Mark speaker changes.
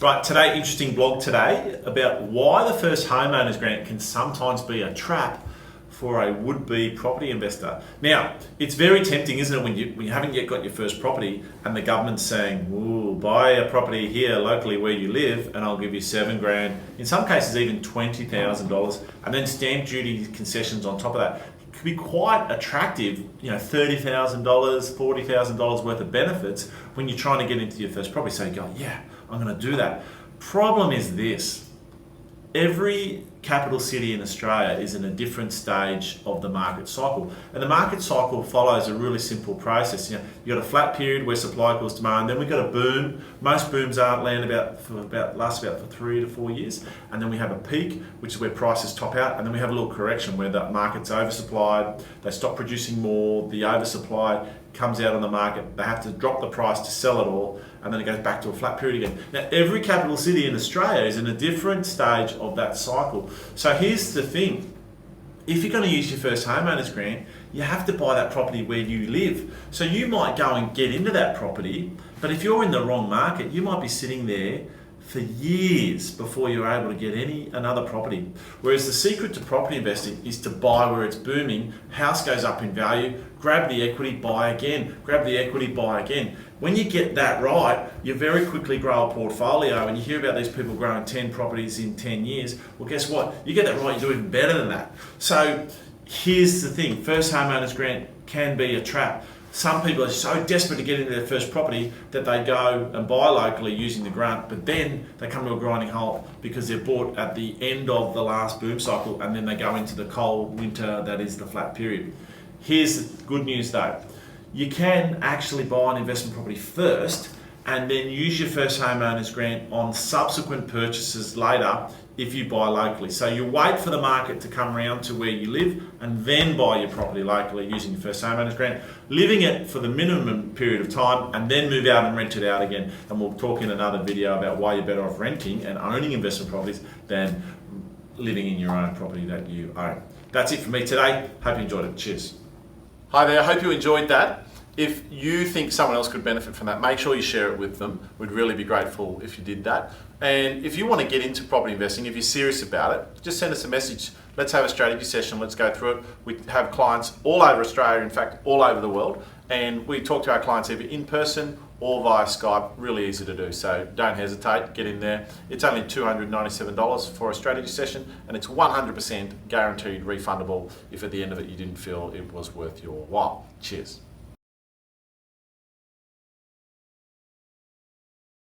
Speaker 1: Right, today, interesting blog today about why the first homeowners grant can sometimes be a trap for a would-be property investor. Now, it's very tempting, isn't it, when you haven't yet got your first property and the government's saying, ooh, buy a property here locally where you live and I'll give you $7,000, in some cases even $20,000, and then stamp duty concessions on top of that. It could be quite attractive, $30,000, $40,000 worth of benefits when you're trying to get into your first property. So you go, yeah, I'm going to do that. Problem is this: every capital city in Australia is in a different stage of the market cycle, and the market cycle follows a really simple process. You've got a flat period where supply equals demand, then we've got a boom. Most booms last about for 3 to 4 years, and then we have a peak, which is where prices top out, and then we have a little correction where the market's oversupplied. They stop producing more. The oversupply comes out on the market. They have to drop the price to sell it all, and then it goes back to a flat period again. Now, every capital city in Australia is in a different stage of that cycle. So here's the thing: if you're going to use your first homeowners grant, you have to buy that property where you live. So you might go and get into that property, but if you're in the wrong market, you might be sitting there for years before you're able to get another property. Whereas the secret to property investing is to buy where it's booming, house goes up in value, grab the equity, buy again, grab the equity, buy again. When you get that right, you very quickly grow a portfolio, and you hear about these people growing 10 properties in 10 years. Well, guess what? You get that right, you do even better than that. So here's the thing: first homeowners grant can be a trap. Some people are so desperate to get into their first property that they go and buy locally using the grant, but then they come to a grinding halt because they're bought at the end of the last boom cycle, and then they go into the cold winter that is the flat period. Here's the good news though: you can actually buy an investment property first and then use your first homeowners grant on subsequent purchases later if you buy locally. So you wait for the market to come around to where you live and then buy your property locally using your first homeowners grant, living it for the minimum period of time, and then move out and rent it out again. And we'll talk in another video about why you're better off renting and owning investment properties than living in your own property that you own. That's it for me today. Hope you enjoyed it. Cheers. Hi there, I hope you enjoyed that. If you think someone else could benefit from that, make sure you share it with them. We'd really be grateful if you did that. And if you want to get into property investing, if you're serious about it, just send us a message. Let's have a strategy session. Let's go through it. We have clients all over Australia, in fact, all over the world. And we talk to our clients either in person or via Skype. Really easy to do. So don't hesitate, get in there. It's only $297 for a strategy session, and it's 100% guaranteed refundable if at the end of it you didn't feel it was worth your while. Cheers.